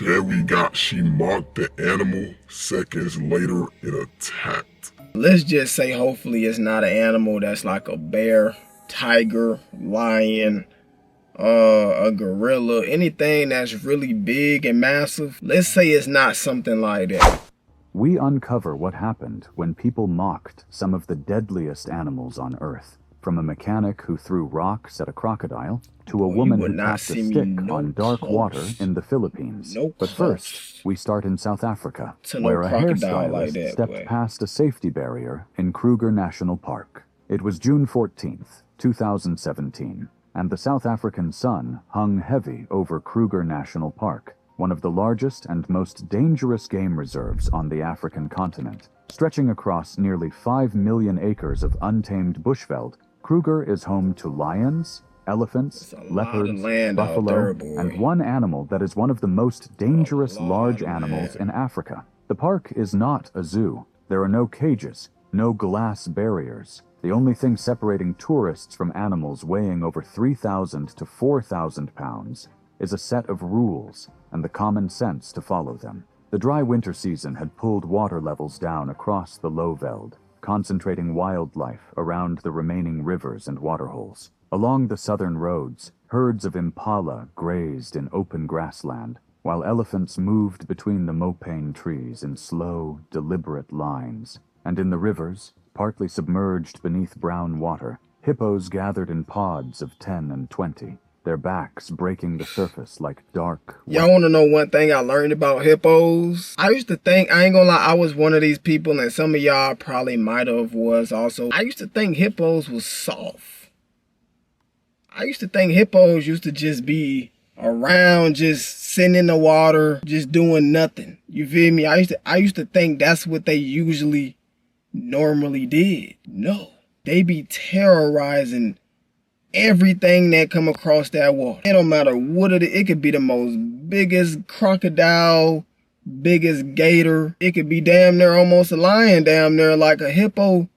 There we got, she marked the animal. Seconds later, it attacked. Let's just say hopefully it's not an animal that's like a bear, tiger, lion, a gorilla, anything that's really big and massive. Let's say it's not something like that. We uncover what happened when people mocked some of the deadliest animals on Earth, from a mechanic who threw rocks at a crocodile to a woman who tapped a stick on dark water in the Philippines. But first, we start in South Africa, where a hairstylist stepped past a safety barrier in Kruger National Park. It was June 14th, 2017, and the South African sun hung heavy over Kruger National Park, one of the largest and most dangerous game reserves on the African continent. Stretching across nearly 5 million acres of untamed bushveld, Kruger is home to lions, elephants, leopards, buffalo, and one animal that is one of the most dangerous large animals in Africa. The park is not a zoo. There are no cages, no glass barriers. The only thing separating tourists from animals weighing over 3,000 to 4,000 pounds is a set of rules and the common sense to follow them. The dry winter season had pulled water levels down across the low veld, concentrating wildlife around the remaining rivers and waterholes. Along the southern roads, herds of impala grazed in open grassland, while elephants moved between the mopane trees in slow, deliberate lines. And in the rivers, partly submerged beneath brown water, hippos gathered in pods of 10 and 20, their backs breaking the surface like dark... Y'all want to know one thing I learned about hippos? I used to think, I ain't gonna lie, I was one of these people, and some of y'all probably might have was also. I used to think hippos was soft. I used to think hippos used to just be around, just sitting in the water, just doing nothing. You feel me? I used to think that's what they usually normally did. No, they be terrorizing everything that come across that water. It don't matter what it is. It could be the most biggest crocodile, biggest gator. It could be damn near almost a lion down there, like a hippo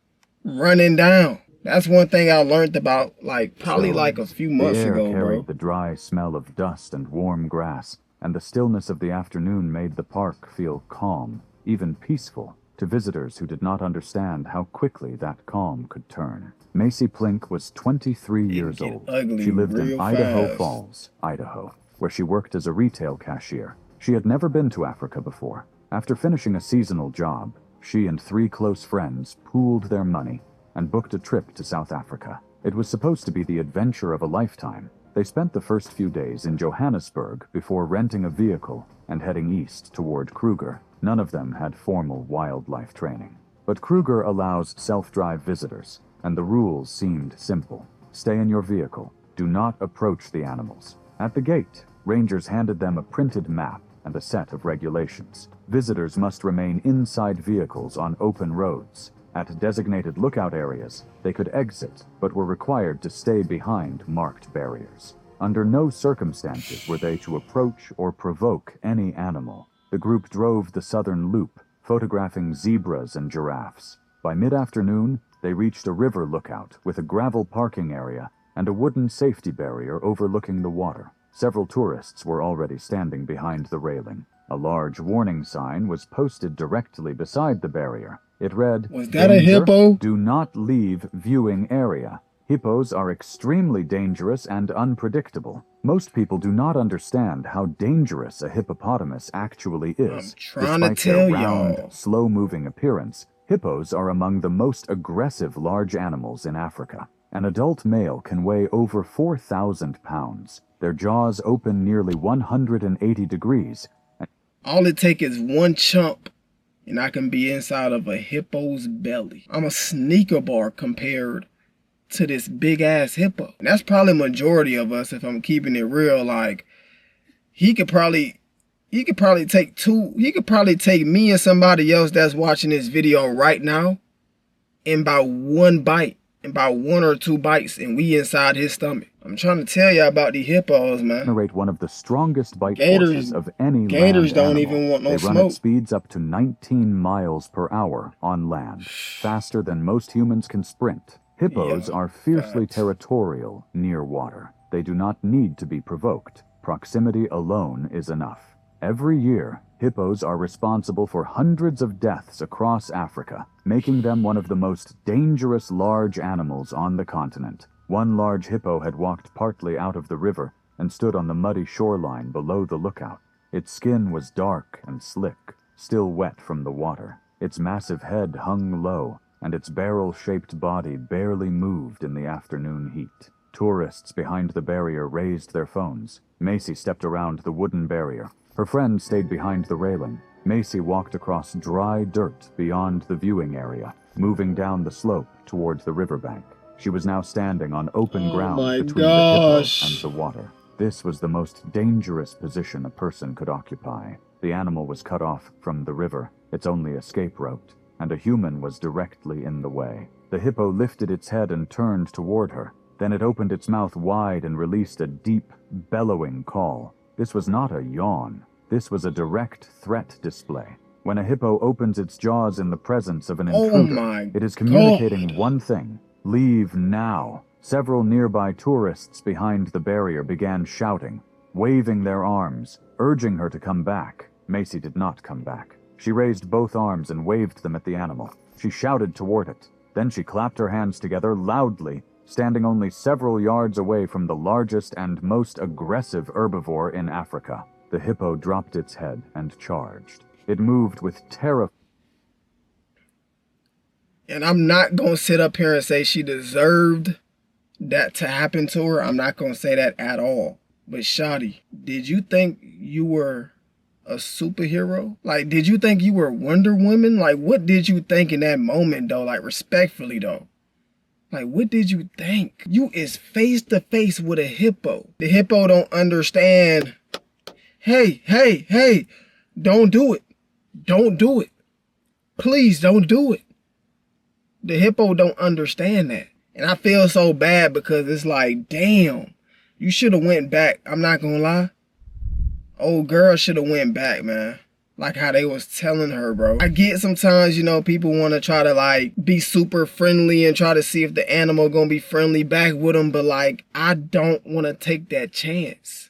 running down. That's one thing I learned about, probably like a few months ago, bro. The dry smell of dust and warm grass, and the stillness of the afternoon made the park feel calm, even peaceful, to visitors who did not understand how quickly that calm could turn. Macy Plink was 23 years old. She lived in Idaho Falls, Idaho, where she worked as a retail cashier. She had never been to Africa before. After finishing a seasonal job, she and 3 close friends pooled their money and booked a trip to South Africa. It was supposed to be the adventure of a lifetime. They spent the first few days in Johannesburg before renting a vehicle and heading east toward Kruger. None of them had formal wildlife training. But Kruger allows self-drive visitors, and the rules seemed simple. Stay in your vehicle. Do not approach the animals. At the gate, rangers handed them a printed map and a set of regulations. Visitors must remain inside vehicles on open roads. At designated lookout areas, they could exit, but were required to stay behind marked barriers. Under no circumstances were they to approach or provoke any animal. The group drove the southern loop, photographing zebras and giraffes. By mid-afternoon, they reached a river lookout with a gravel parking area and a wooden safety barrier overlooking the water. Several tourists were already standing behind the railing. A large warning sign was posted directly beside the barrier. It read, "Was that a hippo? Do not leave viewing area. Hippos are extremely dangerous and unpredictable. Most people do not understand how dangerous a hippopotamus actually is. Despite their round, slow-moving appearance, hippos are among the most aggressive large animals in Africa. An adult male can weigh over 4,000 pounds. Their jaws open nearly 180 degrees. All it takes is one chump, and I can be inside of a hippo's belly. I'm a sneaker bar compared to this big-ass hippo. And that's probably majority of us, if I'm keeping it real. Like, he could probably take me and somebody else that's watching this video right now in about one bite, in about 1 or 2 bites, and we inside his stomach. I'm trying to tell y'all about these hippos, man. Generate one of the strongest bite forces of any gators land don't animal. even want no They smoke. run at speeds up to 19 miles per hour on land, faster than most humans can sprint. Hippos are fiercely territorial near water. They do not need to be provoked. Proximity alone is enough. Every year, hippos are responsible for hundreds of deaths across Africa, making them one of the most dangerous large animals on the continent. One large hippo had walked partly out of the river and stood on the muddy shoreline below the lookout. Its skin was dark and slick, still wet from the water. Its massive head hung low, and its barrel-shaped body barely moved in the afternoon heat. Tourists behind the barrier raised their phones. Macy stepped around the wooden barrier. Her friend stayed behind the railing. Macy walked across dry dirt beyond the viewing area, moving down the slope toward the riverbank. She was now standing on open ground between the hippo and the water. This was the most dangerous position a person could occupy. The animal was cut off from the river, its only escape route, and a human was directly in the way. The hippo lifted its head and turned toward her. Then it opened its mouth wide and released a deep, bellowing call. This was not a yawn. This was a direct threat display. When a hippo opens its jaws in the presence of an intruder, it is communicating one thing: leave now. Several nearby tourists behind the barrier began shouting, waving their arms, urging her to come back. Macy did not come back. She raised both arms and waved them at the animal. She shouted toward it. Then she clapped her hands together loudly, standing only several yards away from the largest and most aggressive herbivore in Africa. The hippo dropped its head and charged. It moved with terror. And I'm not going to sit up here and say she deserved that to happen to her. I'm not going to say that at all. But Shawty, did you think you were a superhero? Like, did you think you were Wonder Woman? Like, what did you think in that moment, though? Like, respectfully, though. Like, what did you think? You is face to face with a hippo. The hippo don't understand. Hey, don't do it. Don't do it. Please don't do it. The hippo don't understand that. And I feel so bad because it's like, damn, you should have went back. I'm not gonna lie. Old girl should have went back, man. Like how they was telling her, bro. I get sometimes, you know, people want to try to like be super friendly and try to see if the animal gonna be friendly back with them. But like, I don't want to take that chance.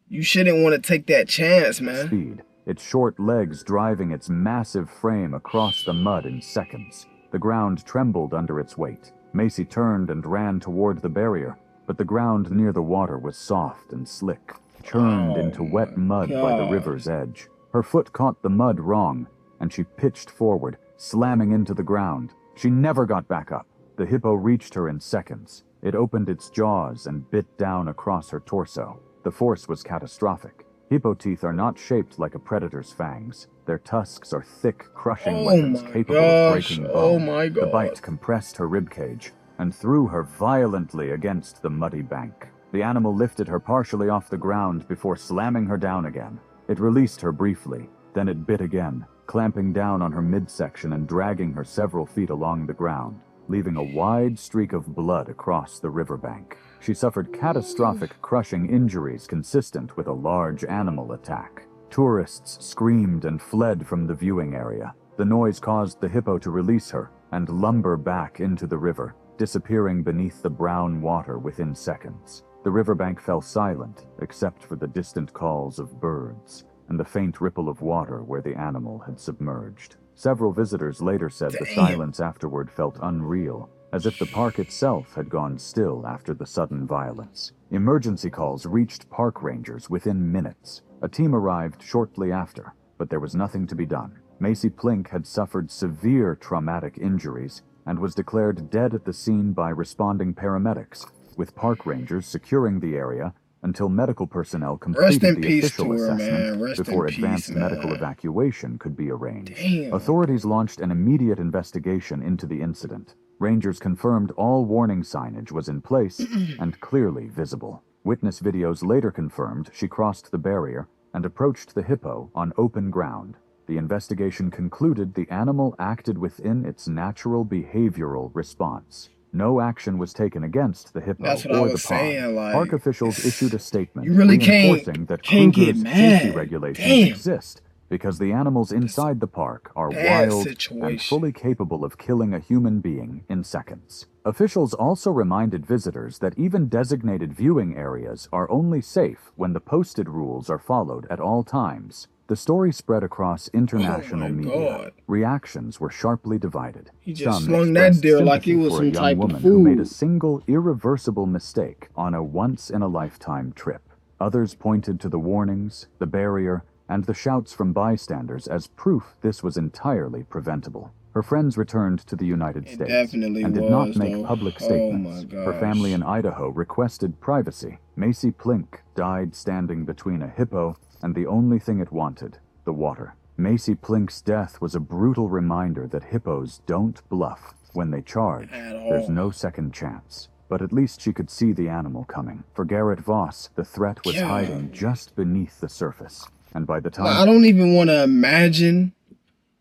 You shouldn't want to take that chance, man. Speed, its short legs driving its massive frame across the mud in seconds. The ground trembled under its weight. Macy turned and ran toward the barrier, but the ground near the water was soft and slick, churned into wet mud by the river's edge. Her foot caught the mud wrong, and she pitched forward, slamming into the ground. She never got back up. The hippo reached her in seconds. It opened its jaws and bit down across her torso. The force was catastrophic. Hippo teeth are not shaped like a predator's fangs. Their tusks are thick, crushing weapons capable of breaking bone. The bite compressed her ribcage and threw her violently against the muddy bank. The animal lifted her partially off the ground before slamming her down again. It released her briefly, then it bit again, clamping down on her midsection and dragging her several feet along the ground, leaving a wide streak of blood across the riverbank. She suffered catastrophic crushing injuries consistent with a large animal attack. Tourists screamed and fled from the viewing area. The noise caused the hippo to release her and lumber back into the river, disappearing beneath the brown water within seconds. The riverbank fell silent, except for the distant calls of birds and the faint ripple of water where the animal had submerged. Several visitors later said the silence afterward felt unreal, as if the park itself had gone still after the sudden violence. Emergency calls reached park rangers within minutes. A team arrived shortly after, but there was nothing to be done. Macy Plink had suffered severe traumatic injuries and was declared dead at the scene by responding paramedics, with park rangers securing the area until medical personnel completed the official assessment before advanced medical evacuation could be arranged. Authorities launched an immediate investigation into the incident. Rangers confirmed all warning signage was in place and clearly visible. Witness videos later confirmed she crossed the barrier and approached the hippo on open ground. The investigation concluded the animal acted within its natural behavioral response. No action was taken against the hippo or the pond. Like, park officials issued a statement you really reinforcing that can't Kruger's get mad. safety regulations exist because the animals inside the park are bad wild situation. and fully capable of killing a human being in seconds. Officials also reminded visitors that even designated viewing areas are only safe when the posted rules are followed at all times. The story spread across international media. God. Reactions were sharply divided. He just Some slung that expressed deer like it sympathy was for a some young type of woman who made a food. single irreversible mistake on a once-in-a-lifetime trip. Others pointed to the warnings, the barrier, and the shouts from bystanders as proof this was entirely preventable. Her friends returned to the United States Definitely and did was, not make though. public Oh my statements. gosh. Her family in Idaho requested privacy. Macy Plink died standing between a hippo and the only thing it wanted, the water. Macy Plink's death was a brutal reminder that hippos don't bluff. When they charge, there's no second chance. But at least she could see the animal coming. For Garrett Voss, the threat was hiding just beneath the surface. And by the time... I don't even want to imagine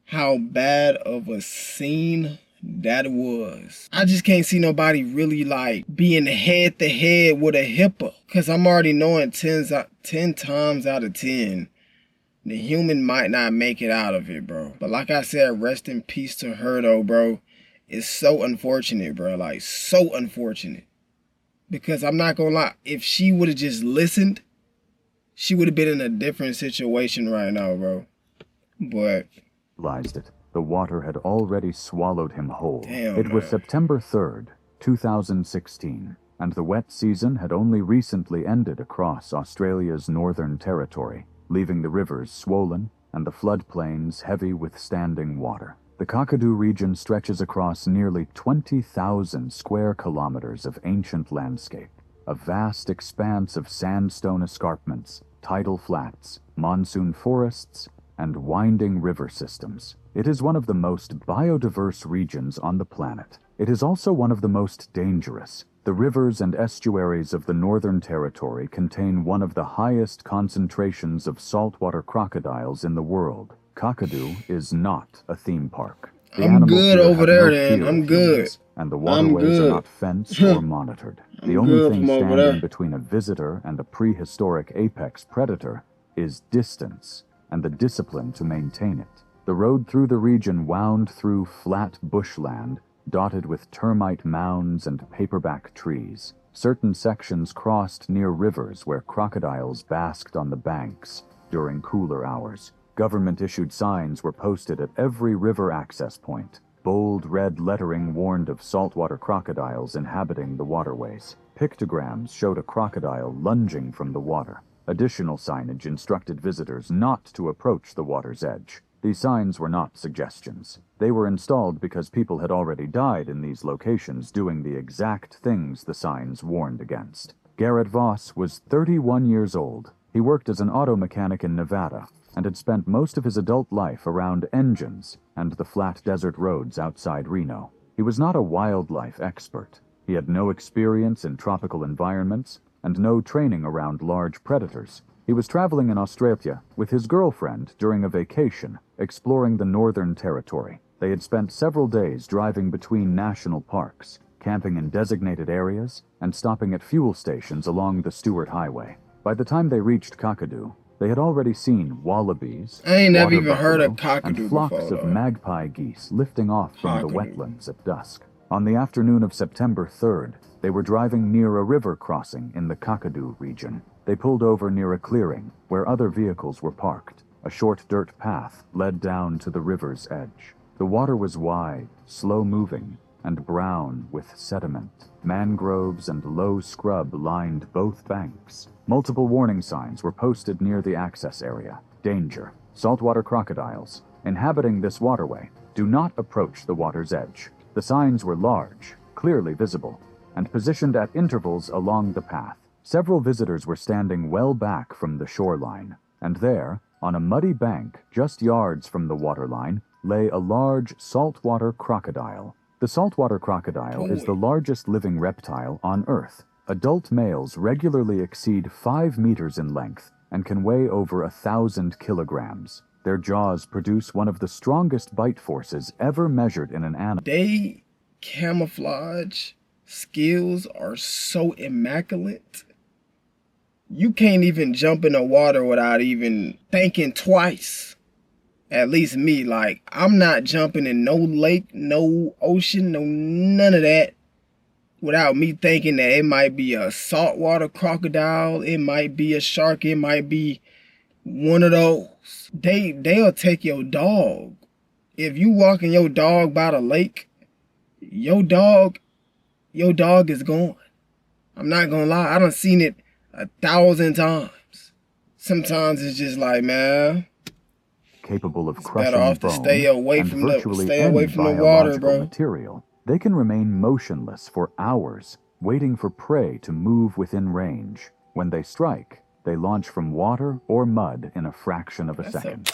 how bad of a scene that was. I just can't see nobody really like being head to head with a hippo. Because I'm already knowing 10 times out of 10, the human might not make it out of it, bro. But like I said, rest in peace to her though, bro. It's so unfortunate, bro. Like, so unfortunate. Because I'm not gonna lie, if she would have just listened, she would have been in a different situation right now, bro. But... realized it. The water had already swallowed him whole. Damn, it was man. September 3rd, 2016, and the wet season had only recently ended across Australia's Northern Territory, leaving the rivers swollen and the floodplains heavy with standing water. The Kakadu region stretches across nearly 20,000 square kilometers of ancient landscape, a vast expanse of sandstone escarpments, tidal flats, monsoon forests, and winding river systems. It is one of the most biodiverse regions on the planet. It is also one of the most dangerous. The rivers and estuaries of the Northern Territory contain one of the highest concentrations of saltwater crocodiles in the world. Kakadu is not a theme park. The I'm animals good here over have there, no then. fear I'm of good. humans, and the waterways are not fenced or monitored. The only good thing from over standing there. between a visitor and a prehistoric apex predator is distance and the discipline to maintain it. The road through the region wound through flat bushland, dotted with termite mounds and paperback trees. Certain sections crossed near rivers where crocodiles basked on the banks during cooler hours. Government-issued signs were posted at every river access point. Bold red lettering warned of saltwater crocodiles inhabiting the waterways. Pictograms showed a crocodile lunging from the water. Additional signage instructed visitors not to approach the water's edge. These signs were not suggestions. They were installed because people had already died in these locations doing the exact things the signs warned against. Garrett Voss was 31 years old. He worked as an auto mechanic in Nevada and had spent most of his adult life around engines and the flat desert roads outside Reno. He was not a wildlife expert. He had no experience in tropical environments and no training around large predators. He was traveling in Australia with his girlfriend during a vacation, exploring the Northern Territory. They had spent several days driving between national parks, camping in designated areas, and stopping at fuel stations along the Stewart Highway. By the time they reached Kakadu, they had already seen wallabies, I ain't never water even heard of buffalo, and Kakadu flocks before, of though. magpie geese lifting off from the Kakadu. wetlands at dusk. On the afternoon of September 3rd, they were driving near a river crossing in the Kakadu region. They pulled over near a clearing where other vehicles were parked. A short dirt path led down to the river's edge. The water was wide, slow-moving, and brown with sediment. Mangroves and low scrub lined both banks. Multiple warning signs were posted near the access area. Danger. Saltwater crocodiles. Inhabiting this waterway. Do not approach the water's edge. The signs were large, clearly visible, and positioned at intervals along the path. Several visitors were standing well back from the shoreline, and there, on a muddy bank just yards from the waterline, lay a large saltwater crocodile. The saltwater crocodile is the largest living reptile on Earth. Adult males regularly exceed 5 meters in length and can weigh over 1,000 kilograms. Their jaws produce one of the strongest bite forces ever measured in an animal. They camouflage skills are so immaculate. You can't even jump in the water without even thinking twice. At least me, like, I'm not jumping in no lake, no ocean, no none of that without me thinking that it might be a saltwater crocodile, it might be a shark, it might be one of those. They'll take your dog. If you walking your dog by the lake, your dog is gone. I'm not gonna lie, I done seen it 1,000 times. Sometimes it's just like, man, Capable of it's better crushing off to bone stay away and from virtually the any water, biological bro. material, they can remain motionless for hours, waiting for prey to move within range. When they strike, they launch from water or mud in a fraction of a second.